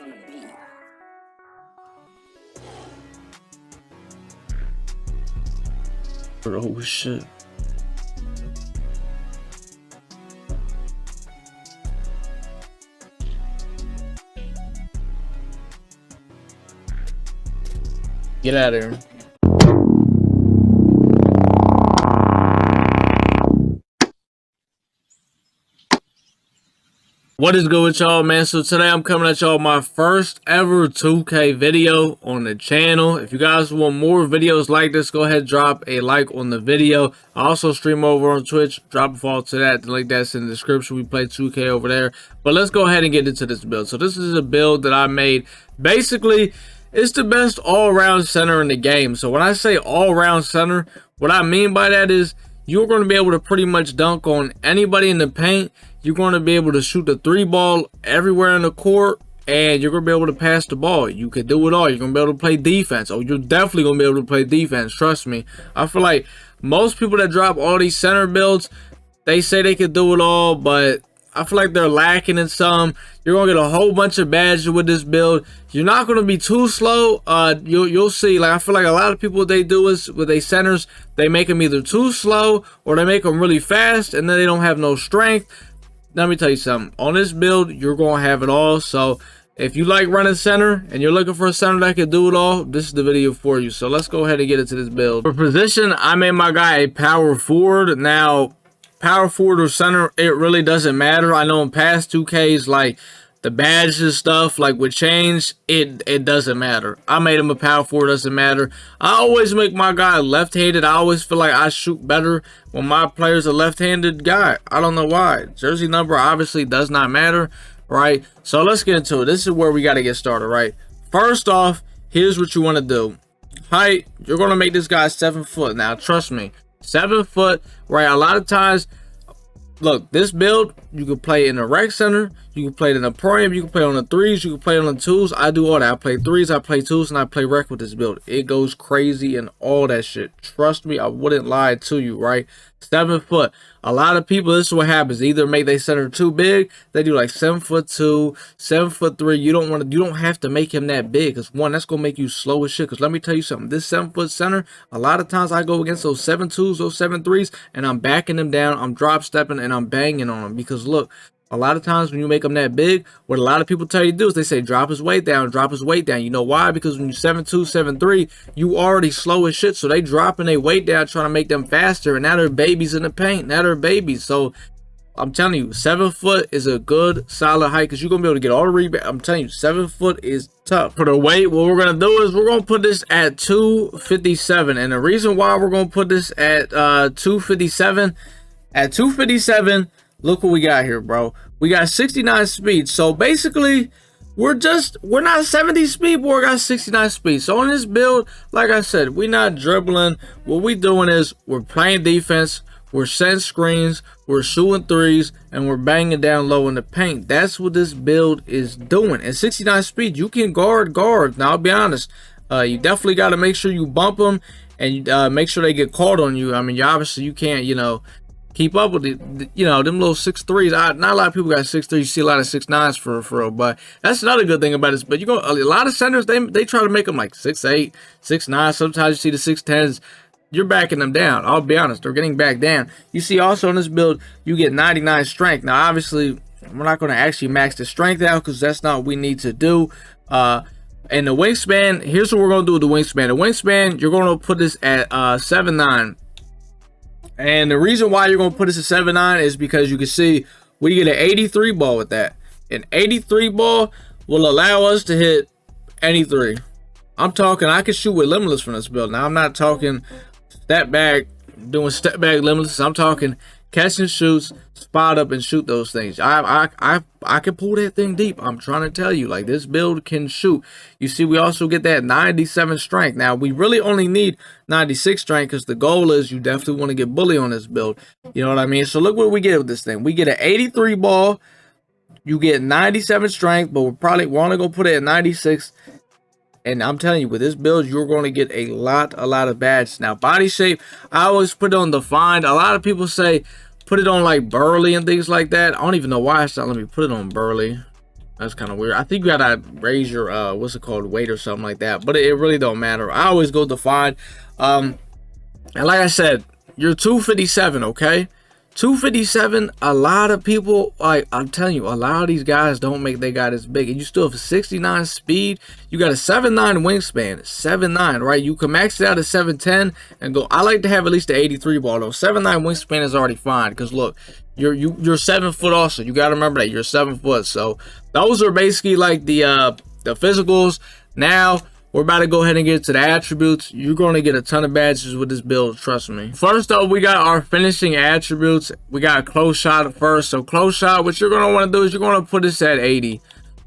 on the beat. Oh shit. Get out of here. What is good with y'all, man? So today I'm coming at y'all my first ever 2K video on the channel. If you guys want more videos like this, go ahead, drop a like on the video. I also stream over on Twitch. Drop a follow to that. The link that's in the description. We play 2K over there. But let's go ahead and get into this build. So this is a build that I made. Basically, it's the best all-around center in the game. So when I say all-around center, what I mean by that is you're going to be able to pretty much dunk on anybody in the paint. You're going to be able to shoot the 3-ball everywhere in the court, and you're going to be able to pass the ball. You can do it all. You're going to be able to play defense. Oh, you're definitely going to be able to play defense. Trust me. I feel like most people that drop all these center builds, they say they can do it all, but I feel like they're lacking in some. You're going to get a whole bunch of badges with this build. You're not going to be too slow. You'll see. Like, I feel like a lot of people, what they do is with their centers, they make them either too slow or they make them really fast, and then they don't have no strength. Let me tell you something. On this build, you're going to have it all. So if you like running center and you're looking for a center that can do it all, this is the video for you. So let's go ahead and get into this build. For position, I made my guy a power forward. Now, power forward or center, it really doesn't matter. I know in past 2Ks, like the badges and stuff, like would change. It doesn't matter. I made him a power forward, doesn't matter. I always make my guy left-handed. I always feel like I shoot better when my player's a left-handed guy. I don't know why. Jersey number obviously does not matter, right? So let's get into it. This is where we got to get started, right? First off, here's what you want to do. Height, you're going to make this guy 7 foot. Now, trust me, 7 foot, right? A lot of times, look, this build, you can play in the rec center, you can play it in the prime, you can play on the threes, you can play on the twos. I do all that. I play threes, I play twos, and I play rec with this build. It goes crazy and all that shit. Trust me, I wouldn't lie to you, right? 7 foot. A lot of people, this is what happens. Either make they center too big, they do like 7'2", 7'3". You don't have to make him that big, because one, that's gonna make you slow as shit. Because let me tell you something, this 7 foot center, a lot of times I go against those 7'2s, those 7'3s, and I'm backing them down, I'm drop stepping, and I'm banging on them. Because look, a lot of times when you make them that big, what a lot of people tell you to do is they say drop his weight down, drop his weight down. You know why? Because when you're 7'2", 7'3", you already slow as shit. So they dropping their weight down trying to make them faster, and now they're babies in the paint. Now they're babies. So I'm telling you, 7 foot is a good solid height because you're gonna be able to get all the rebound. I'm telling you, 7 foot is tough. For the weight, what we're gonna do is we're gonna put this at 257, and the reason why we're gonna put this at 257, look what we got here, bro. We got 69 speed. So basically, we're not 70 speed, but we got 69 speed. So on this build, like I said, we're not dribbling. What we doing is we're playing defense, we're setting screens, we're shooting threes, and we're banging down low in the paint. That's what this build is doing. At 69 speed, you can guard guards. Now, I'll be honest, you definitely got to make sure you bump them and make sure they get caught on you. I mean, you can't, keep up with it, them little 6'3s. Not a lot of people got 6'3s. You see a lot of 6'9s for real, but that's another good thing about this. But a lot of centers, they try to make them like 6'8, 6'9. Sometimes you see the 6'10s. You're backing them down. I'll be honest, they're getting back down. You see also on this build, you get 99 strength. Now, obviously, we're not going to actually max the strength out because that's not what we need to do. And the wingspan, here's what we're going to do with the wingspan. The wingspan, you're going to put this at 7'9". And the reason why you're going to put this at 7'9" is because you can see we get an 83 ball with that. An 83 ball will allow us to hit any three. I'm talking, I can shoot with limitless from this build. Now, I'm not talking step back, doing step back limitless. I'm talking catch and shoots, spot up and shoot those things. I can pull that thing deep. I'm trying to tell you, like, this build can shoot. You see, we also get that 97 strength. Now, we really only need 96 strength because the goal is you definitely want to get bully on this build. You know what I mean? So look what we get with this thing. We get an 83 ball. You get 97 strength, but we're only gonna put it at 96. And I'm telling you, with this build, you're going to get a lot of badges. Now, body shape, I always put it on defined. A lot of people say put it on like burly and things like that. I don't even know why it's not letting me put it on burly. That's kind of weird. I think you gotta raise your what's it called, weight or something like that, but it really don't matter. I always go defined. And like I said, you're 257, okay? 257. A lot of people, like I'm telling you, a lot of these guys don't make their guy this big, and you still have 69 speed. You got a 7'9" wingspan, 7'9", right? You can max it out at 7'10" and go. I like to have at least the 83 ball though. 7'9" wingspan is already fine, because look, you're 7 foot also. You got to remember that you're 7 foot. So those are basically like the physicals. Now we're about to go ahead and get to the attributes. You're going to get a ton of badges with this build, trust me. First up, we got our finishing attributes. We got a close shot first. So close shot, what you're going to want to do is you're going to put this at 80.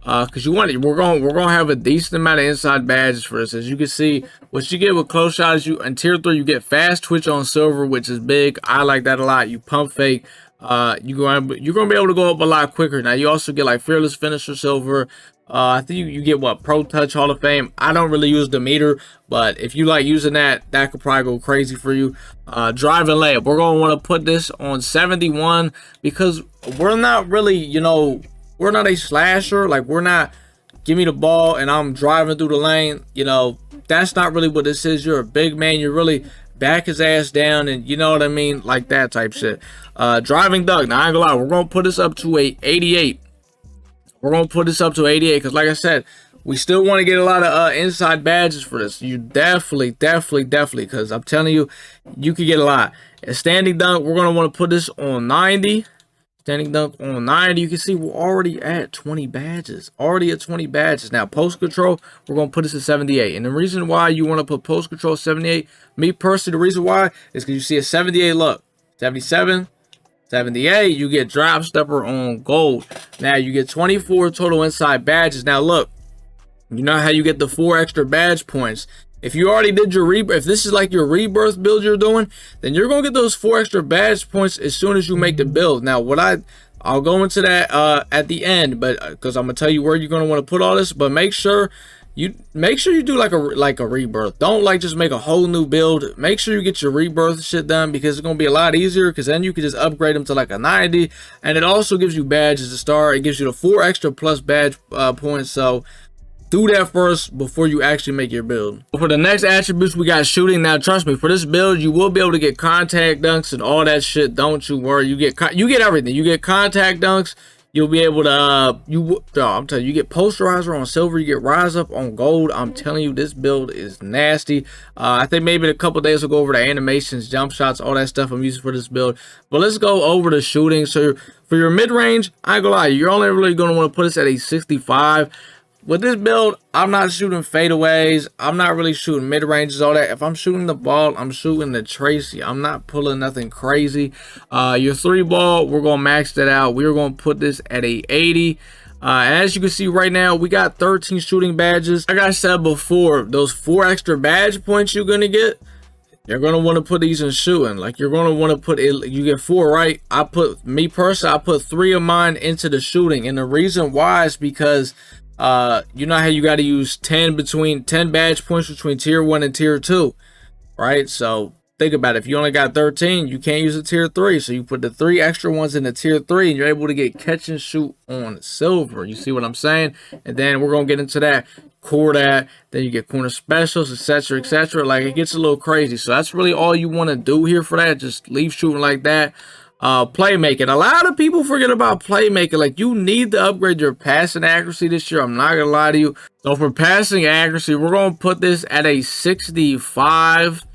Because you want it, we're gonna have a decent amount of inside badges for this. As you can see, what you get with close shot is in tier 3, you get fast twitch on silver, which is big. I like that a lot. You pump fake. You're gonna be able to go up a lot quicker. Now you also get like fearless finisher silver. I think you get what, Pro Touch Hall of Fame. I don't really use the meter, but if you like using that could probably go crazy for you. Drive and layup, we're gonna want to put this on 71 because we're not really, you know, we're not a slasher. Like, we're not give me the ball and I'm driving through the lane. You know, that's not really what this is. You're a big man. You're really back his ass down, and you know what I mean, like that type shit. Driving dunk, now I ain't gonna lie, we're gonna put this up to a 88. We're gonna put this up to 88 because, like I said, we still want to get a lot of inside badges for this. You definitely, because I'm telling you, you could get a lot. A standing dunk, we're gonna want to put this on 90. Standing dunk on 90. You can see we're already at 20 badges. Already at 20 badges. Now, post control, we're going to put this at 78. And the reason why you want to put post control 78, me personally, the reason why is because you see a 78 look. 77, 78, you get drop stepper on gold. Now, you get 24 total inside badges. Now, look, you know how you get the 4 extra badge points. If you already did your rebirth, if this is like your rebirth build you're doing, then you're gonna get those 4 extra badge points as soon as you make the build. Now, I'll go into that at the end, but because I'm gonna tell you where you're gonna want to put all this. But make sure you do like a rebirth. Don't like just make a whole new build. Make sure you get your rebirth shit done, because it's gonna be a lot easier. Because then you can just upgrade them to like a 90, and it also gives you badges to start. It gives you the 4 extra plus badge points. So do that first before you actually make your build. For the next attributes, we got shooting. Now, trust me, for this build, you will be able to get contact dunks and all that shit. Don't you worry. You get everything. You get contact dunks. You'll be able to I'm telling you, you get posterizer on silver. You get rise up on gold. I'm telling you, this build is nasty. I think maybe in a couple days we'll go over the animations, jump shots, all that stuff I'm using for this build. But let's go over the shooting. So for your mid range, I ain't gonna lie, you're only really gonna want to put this at a 65. With this build, I'm not shooting fadeaways. I'm not really shooting mid-ranges, all that. If I'm shooting the ball, I'm shooting the Tracy. I'm not pulling nothing crazy. Your 3 ball, we're going to max that out. We're going to put this at a 80. As you can see right now, we got 13 shooting badges. Like I said before, those 4 extra badge points you're going to get, you're going to want to put these in shooting. Like, you're going to want to put it, you get 4, right? I put 3 of mine into the shooting. And the reason why is because you know how you got to use 10 badge points between tier 1 and tier 2, right? So think about it. If you only got 13, you can't use a tier 3. So you put the 3 extra ones in the tier 3, and you're able to get catch and shoot on silver. You see what I'm saying? And then we're going to get into that. Core that, then you get corner specials, etc., etc. Like, it gets a little crazy. So that's really all you want to do here for that. Just leave shooting like that. Playmaking. A lot of people forget about playmaking. Like, you need to upgrade your passing accuracy this year. I'm not gonna lie to you. So for passing accuracy, we're gonna put this at a 65.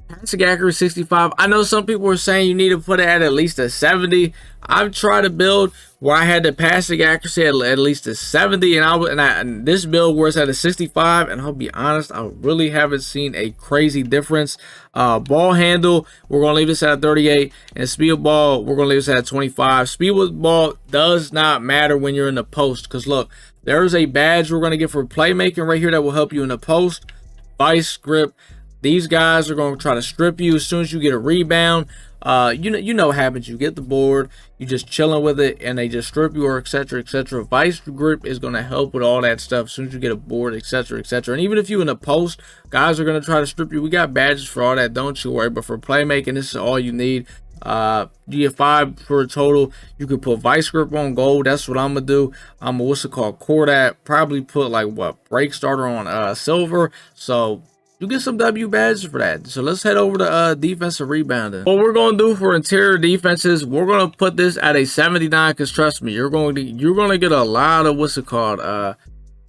Passing accuracy 65. I know some people were saying you need to put it at least a 70. I've tried to build where I had the passing accuracy at least a 70, and this build where it's at a 65, and I'll be honest, I really haven't seen a crazy difference. Ball handle, we're gonna leave this at a 38, and speed of ball, we're gonna leave this at a 25. Speed with ball does not matter when you're in the post, because look, there's a badge we're gonna get for playmaking right here that will help you in the post. Vice grip. These guys are going to try to strip you as soon as you get a rebound. You know what happens. You get the board, you just chilling with it, and they just strip you, or etc., etc. Vice grip is going to help with all that stuff as soon as you get a board, etc., etc. And even if you in the post, guys are going to try to strip you. We got badges for all that, don't you worry. But for playmaking, this is all you need. You get 5 for a total. You could put vice grip on gold. That's what I'm gonna do. I'm gonna, what's it called, core that. Probably put like what, break starter on silver. So you get some W badges for that. So let's head over to defensive rebounding. What we're gonna do for interior defenses, we're gonna put this at a 79, because trust me, you're gonna get a lot of, what's it called,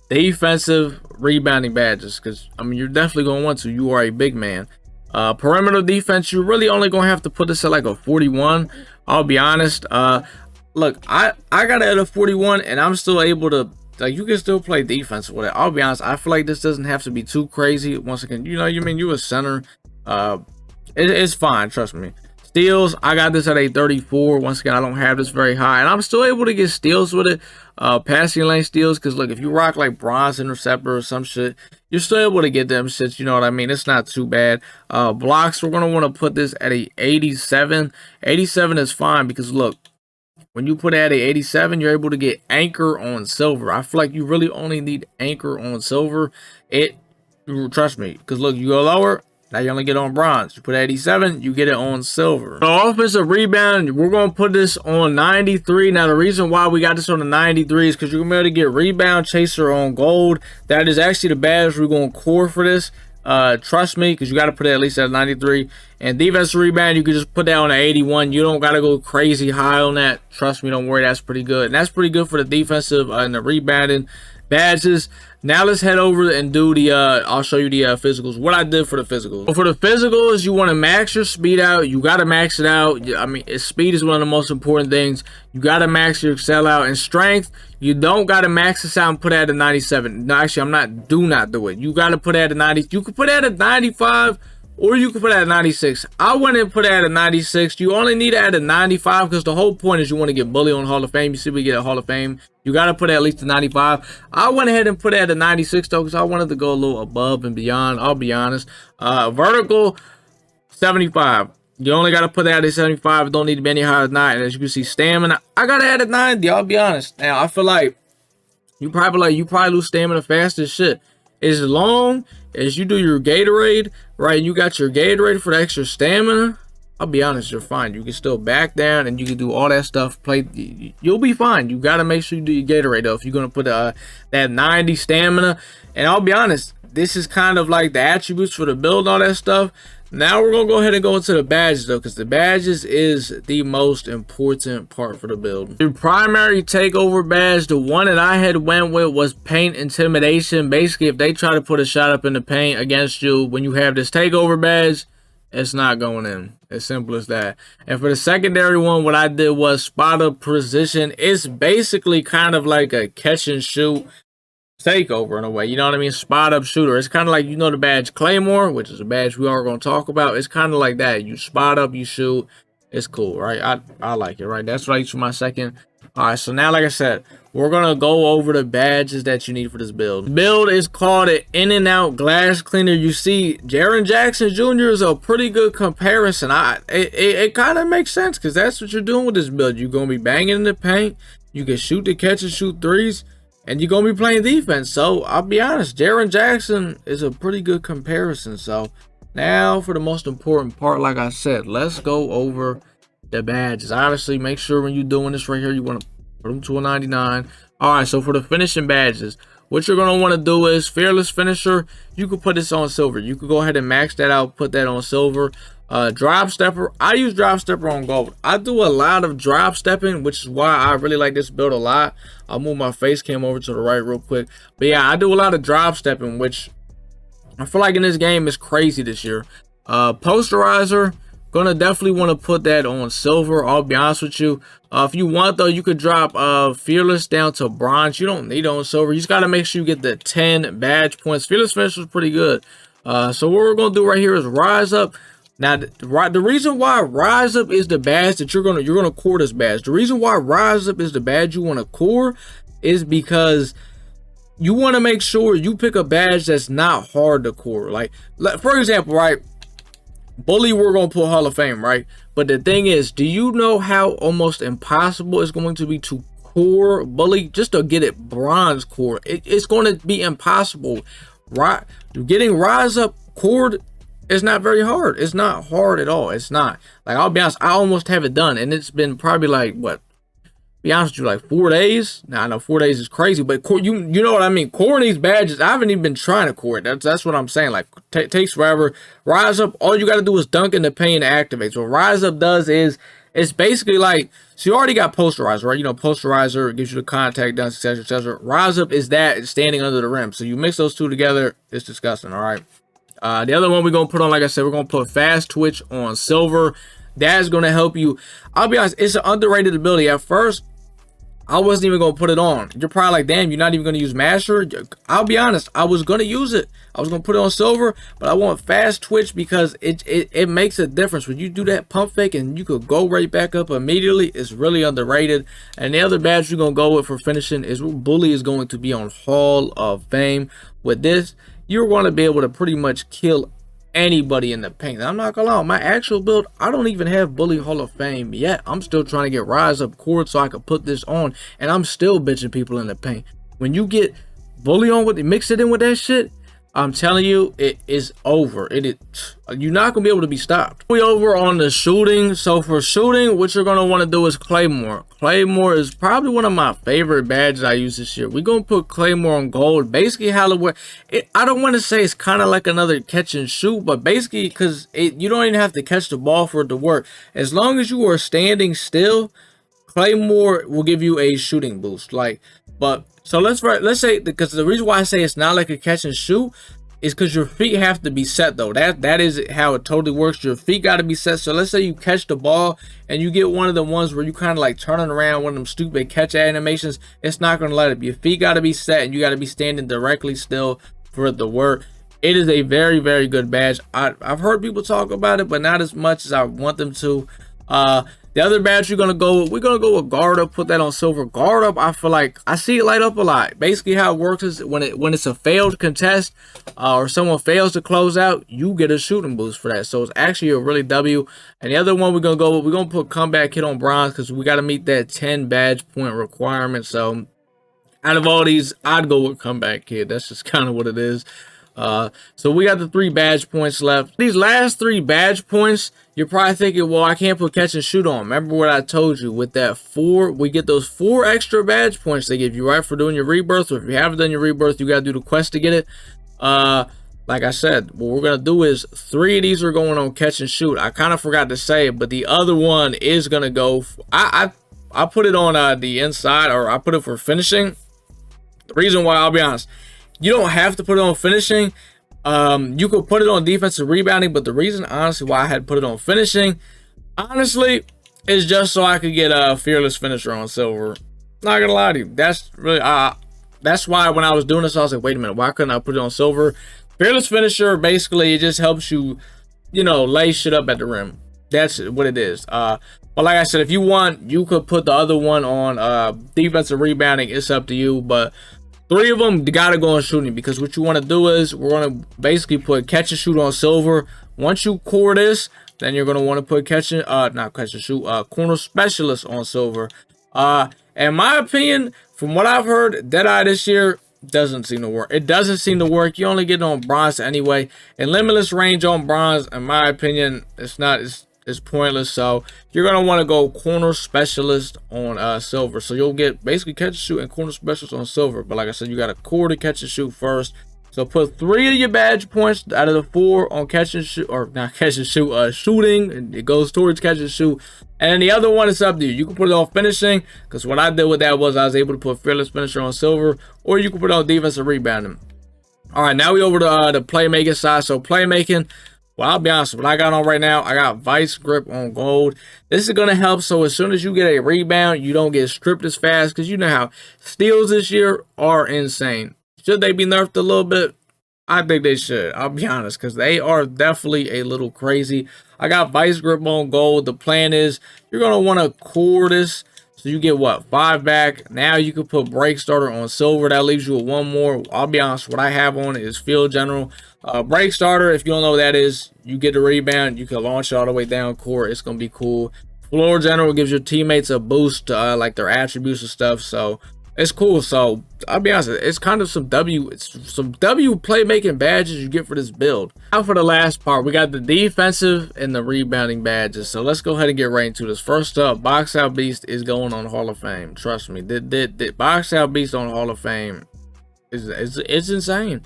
defensive rebounding badges, because I mean you're definitely gonna want to. You are a big man. Perimeter defense, you're really only gonna have to put this at like a 41. I'll be honest. Look, I got it at a 41, and I'm still able to, like, you can still play defense with it. I'll be honest, I feel like this doesn't have to be too crazy. Once again, you know, you mean you a center, it's fine, trust me. Steals, I got this at a 34. Once again, I don't have this very high, and I'm still able to get steals with it. Passing lane steals, because look, if you rock like bronze interceptor or some shit, you're still able to get them shits, you know what I mean? It's not too bad. Blocks, we're gonna want to put this at a 87. 87 is fine, because look, when you put it at a 87, you're able to get anchor on silver. I feel like you really only need anchor on silver. Trust me, because look, you go lower, now you only get on bronze. You put 87, you get it on silver. The offensive rebound, we're going to put this on 93. Now, the reason why we got this on the 93 is because you're going to be able to get rebound chaser on gold. That is actually the badge we're going to core for this. Trust me, because you got to put it at least at 93. And defensive rebound, you can just put that on an 81. You don't got to go crazy high on that. Trust me, don't worry, that's pretty good. And that's pretty good for the defensive and the rebounding badges. Now let's head over and do the I'll show you the physicals, what I did for the physicals. So for the physicals, you want to max your speed out. You got to max it out. I mean, speed is one of the most important things. You got to max your excel out. And strength, you don't got to max this out and put it at a 97. No, actually, do not do it. You got to put it at a 90. You could put it at a 95, or you could put it at a 96. I went and put it at a 96. You only need it at a 95, because the whole point is you want to get bully on Hall of Fame. You see, we get a Hall of Fame. You got to put it at least a 95. I went ahead and put it at a 96, though, because I wanted to go a little above and beyond. I'll be honest. Vertical, 75. You only got to put that at a 75. It don't need to be any higher than that. And as you can see, stamina, I got it at 90. I'll be honest. Now, I feel like you probably lose stamina fast as shit. As long as you do your Gatorade, right, you got your Gatorade for the extra stamina, I'll be honest, you're fine. You can still back down and you can do all that stuff. You'll be fine. You got to make sure you do your Gatorade, though, if you're going to put that 90 stamina. And I'll be honest, this is kind of like the attributes for the build and all that stuff. Now we're going to go ahead and go into the badges, though, because the badges is the most important part for the build. The primary takeover badge, the one that I had went with, was paint intimidation. Basically, if they try to put a shot up in the paint against you when you have this takeover badge, it's not going in. As simple as that. And for the secondary one, what I did was spot up precision. It's basically kind of like a catch and shoot takeover in a way, you know what I mean? Spot up shooter. It's kind of like, you know, the badge Claymore, which is a badge we are going to talk about. It's kind of like that. You spot up, you shoot. It's cool, right? I like it, right? That's what I use for my second. All right, so now, like I said, we're going to go over the badges that you need for this build. The build is called an in and out glass cleaner. You see, Jaren Jackson Jr. is a pretty good comparison. It kind of makes sense, because that's what you're doing with this build. You're going to be banging in the paint. You can shoot the catch and shoot threes. And you're going to be playing defense. So, I'll be honest, Jaren Jackson is a pretty good comparison. So, now for the most important part, like I said, let's go over the badges. Obviously, make sure when you're doing this right here, you want to put them to a 99. All right, so for the finishing badges, what you're going to want to do is Fearless Finisher. You could put this on silver. You could go ahead and max that out, put that on silver. Drop stepper, I use drop stepper on gold. I do a lot of drop stepping, which is why I really like this build a lot. I'll move my face cam over to the right real quick. But yeah, I do a lot of drop stepping, which I feel like in this game is crazy this year. Posterizer, gonna definitely want to put that on silver. I'll be honest with you. If you want, though, you could drop Fearless down to bronze. You don't need it on silver. You just got to make sure you get the 10 badge points. Fearless Finisher is pretty good. So what we're gonna do right here is Rise Up. Now, the reason why Rise Up is the badge that you're gonna core this badge. The reason why Rise Up is the badge you want to core is because you want to make sure you pick a badge that's not hard to core. Like for example, right? Bully, we're gonna pull Hall of Fame, right? But the thing is, do you know how almost impossible it's going to be to core Bully just to get it bronze core? It's going to be impossible. Right? Getting Rise Up cored It's not very hard. It's not hard at all. It's not. Like, I'll be honest, I almost have it done, and it's been probably like, what, be honest with you, like 4 days. Now I know 4 days is crazy, but you know what I mean. Coring these badges, I haven't even been trying to core it. That's what I'm saying. Like, takes forever. Rise Up, all you got to do is dunk in the paint and activate. So what Rise Up does is, it's basically like, so you already got Posterizer, right? You know, Posterizer gives you the contact, dunks, etc., etc. Rise Up is that, it's standing under the rim. So you mix those two together, it's disgusting. All right. The other one we're gonna put on, like I said, we're gonna put Fast Twitch on Silver. That's gonna help you. I'll be honest, it's an underrated ability. At first, I wasn't even gonna put it on. You're probably like, damn, you're not even gonna use Master. I'll be honest, I was gonna use it. I was gonna put it on Silver, but I want Fast Twitch because it makes a difference when you do that pump fake and you could go right back up immediately. It's really underrated. And the other badge you're gonna go with for finishing is Bully is going to be on Hall of Fame. With this, you're going to be able to pretty much kill anybody in the paint. I'm not gonna lie, my actual build, I don't even have Bully Hall of Fame yet. I'm still trying to get Rise Up cord so I can put this on, and I'm still bitching people in the paint. When you get Bully on with it, mix it in with that shit, I'm telling you, it is over. You're not gonna be able to be stopped. We over on the shooting. So for shooting, what you're gonna want to do is Claymore. Claymore is probably one of my favorite badges I use this year. We're gonna put Claymore on gold. Basically, how it works, I don't want to say it's kind of like another catch and shoot, but basically, because you don't even have to catch the ball for it to work. As long as you are standing still, Claymore will give you a shooting boost. So let's say, because the reason why I say it's not like a catch and shoot is because your feet have to be set though. That is how it totally works. Your feet got to be set. So let's say you catch the ball and you get one of the ones where you kind of like turning around, one of them stupid catch animations. It's not going to let it be. Your feet got to be set and you got to be standing directly still for it to work. It is a very, very good badge. I've heard people talk about it, but not as much as I want them to. The other badge we're gonna go with Guard Up. Put that on Silver. Guard Up, I feel like I see it light up a lot. Basically, how it works is when it's a failed contest or someone fails to close out, you get a shooting boost for that. So it's actually a really W. And the other one we're gonna put Comeback Kid on Bronze because we got to meet that 10 badge point requirement. So out of all these, I'd go with Comeback Kid. That's just kind of what it is. So we got the 3 badge points left. These last 3 badge points, you're probably thinking, well, I can't put catch and shoot on. Remember what I told you with that 4, we get those 4 extra badge points they give you, right, for doing your rebirth. Or if you haven't done your rebirth, you got to do the quest to get it. Like I said, what we're going to do is 3 of these are going on catch and shoot. I kind of forgot to say it, but the other one is going to go, I put it on the inside, or I put it for finishing. The reason why, I'll be honest, you don't have to put it on finishing. You could put it on defensive rebounding, but the reason, honestly, why I had put it on finishing, honestly, is just so I could get a fearless finisher on Silver. Not gonna lie to you, that's really that's why when I was doing this, I was like, wait a minute, why couldn't I put it on Silver? Fearless finisher, basically, it just helps you, lay shit up at the rim. That's what it is. But like I said, if you want, you could put the other one on defensive rebounding. It's up to you, but 3 of them gotta go on shooting, because what you want to do is we're going to basically put catch and shoot on Silver. Once you core this, then you're going to want to put corner specialist on Silver. In my opinion, from what I've heard, Deadeye this year doesn't seem to work. It doesn't seem to work. You only get it on Bronze anyway, and limitless range on Bronze, in my opinion, it's pointless. So you're gonna want to go corner specialist on Silver. So you'll get basically catch and shoot and corner specialist on Silver. But like I said, you got a core to catch and shoot first. So put 3 of your badge points out of the 4 on catch and shoot, or not catch and shoot, shooting, and it goes towards catch and shoot. And then the other one is up to you. You can put it on finishing, because what I did with that was I was able to put fearless finisher on Silver, or you can put it on defensive rebounding. All right, now we over to the playmaking side. So playmaking, well, I'll be honest, what I got on right now, I got Vice Grip on gold. This is going to help, so as soon as you get a rebound, you don't get stripped as fast, because you know how steals this year are insane. Should they be nerfed a little bit? I think they should. I'll be honest, because they are definitely a little crazy. I got Vice Grip on gold. The plan is you're going to want to core this. So you get what? 5 back. Now you can put Break Starter on Silver. That leaves you with 1 more. I'll be honest, what I have on is Field General. Break Starter, if you don't know what that is, you get the rebound. You can launch it all the way down court. It's going to be cool. Floor General gives your teammates a boost to like their attributes and stuff. So it's cool. So I'll be honest, it's kind of some some W playmaking badges you get for this build. Now for the last part, we got the defensive and the rebounding badges. So let's go ahead and get right into this. First up, Box Out Beast is going on Hall of Fame. Trust me, the Box Out Beast on Hall of Fame is insane.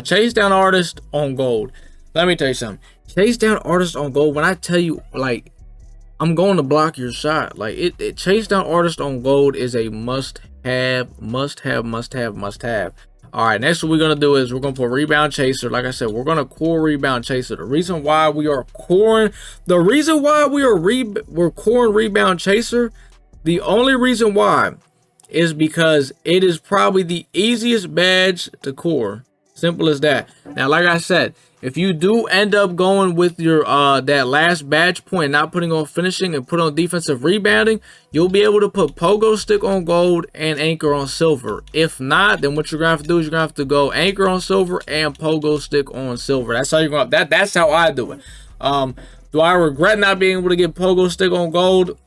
Chase Down Artist on gold. Let me tell you something. Chase Down Artist on gold. When I tell you, like, I'm going to block your shot. Like, Chase Down Artist on gold is a must have. All right, next what we're gonna do is we're gonna put Rebound Chaser. Like I said, we're gonna core Rebound Chaser. The reason why we are coring, we're coring Rebound Chaser, the only reason why is because it is probably the easiest badge to core. Simple as that. Now, like I said, if you do end up going with your that last badge point, not putting on finishing and put on defensive rebounding, you'll be able to put Pogo Stick on gold and Anchor on silver. If not, then what you're gonna have to do is you're gonna have to go Anchor on silver and Pogo Stick on silver. That's how you're gonna. That's how I do it. Do I regret not being able to get Pogo Stick on gold?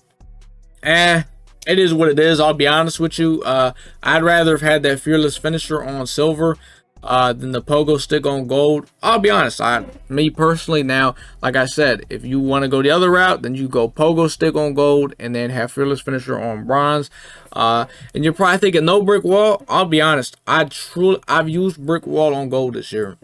It is what it is. I'll be honest with you. I'd rather have had that Fearless Finisher on silver than the Pogo Stick on gold. I'll be honest, me personally, now, like I said, if you want to go the other route, then you go Pogo Stick on gold and then have Fearless Finisher on bronze. And you're probably thinking no brick wall. I'll be honest, I've used brick wall on gold this year.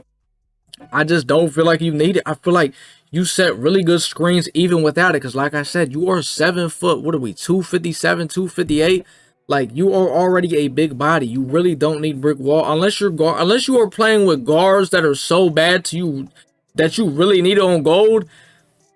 I just don't feel like you need it. I feel like you set really good screens even without it, because like I said, you are 7 foot, what are we, 257, 258? Like, you are already a big body. You really don't need brick wall unless you are playing with guards that are so bad to you that you really need it on gold.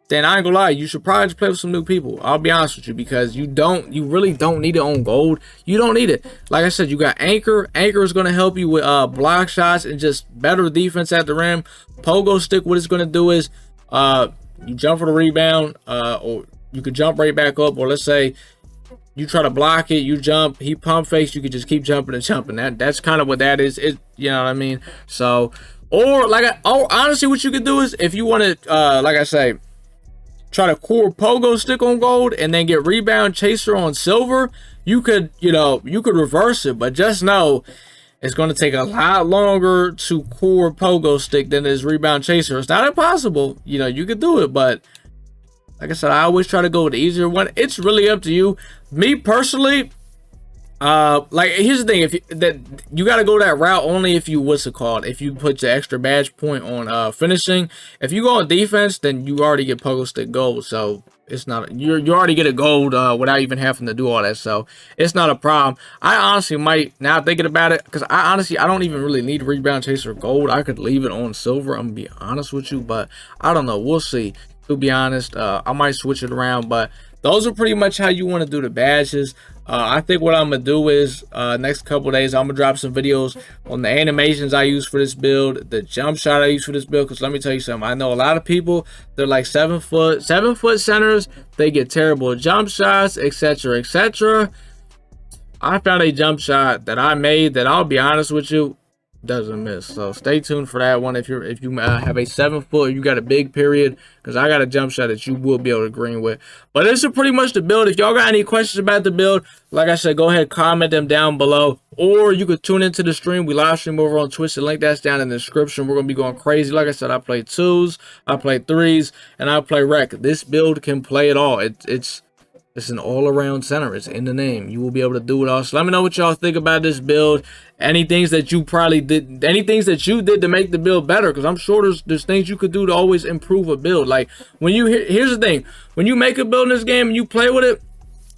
Then I ain't gonna lie, you should probably just play with some new people. I'll be honest with you, because you really don't need it on gold. You don't need it. Like I said, you got Anchor. Anchor is gonna help you with block shots and just better defense at the rim. Pogo Stick, what it's gonna do is you jump for the rebound, or you could jump right back up, or let's say you try to block it, you jump, he pump fakes, you can just keep jumping and jumping. That's kind of what that is. You know what I mean? So, or honestly, what you could do is, if you want to, like I say, try to core Pogo Stick on gold and then get Rebound Chaser on silver, you could reverse it, but just know it's going to take a lot longer to core Pogo Stick than it is Rebound Chaser. It's not impossible, you could do it, but like I said, I always try to go with the easier one. It's really up to you. Me personally, like, here's the thing: you got to go that route only if you if you put the extra badge point on finishing. If you go on defense, then you already get Pogo Stick gold, so it's not you already get a gold without even having to do all that. So it's not a problem. I honestly might, now thinking about it, because I don't even really need Rebound Chaser gold. I could leave it on silver. I'm gonna be honest with you, but I don't know. We'll see. To be honest, I might switch it around, but those are pretty much how you want to do the badges. I think what I'm gonna do is next couple days I'm gonna drop some videos on the animations I use for this build, the jump shot I use for this build, because let me tell you something, I know a lot of people, they're like 7 foot centers, they get terrible jump shots, etc, etc. I found a jump shot that I made that, I'll be honest with you, doesn't miss. So stay tuned for that one. If you have a 7 foot, you got a big period, because I got a jump shot that you will be able to green with. But this is pretty much the build. If y'all got any questions about the build, like I said, go ahead, comment them down below, or you could tune into the stream. We live stream over on Twitch. The link that's down in the description. We're gonna be going crazy. Like I said, I play 2s, I play 3s, and I play rec. This build can play it all. It's an all-around center. It's in the name. You will be able to do it all. So let me know what y'all think about this build. Any things that you did to make the build better, because I'm sure there's things you could do to always improve a build. Like, when here's the thing, when you make a build in this game and you play with it,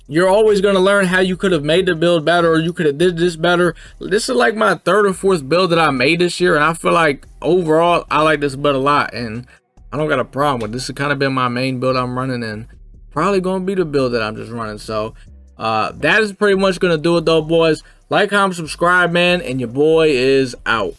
you're always going to learn how you could have made the build better, or you could have did this better. This is like my 3rd or 4th build that I made this year, and I feel like overall I like this build a lot, and I don't got a problem with it. This has kind of been my main build I'm running, and probably gonna be the build that I'm just running. So that is pretty much gonna do it though, boys. Like, comment, subscribe, man, and your boy is out.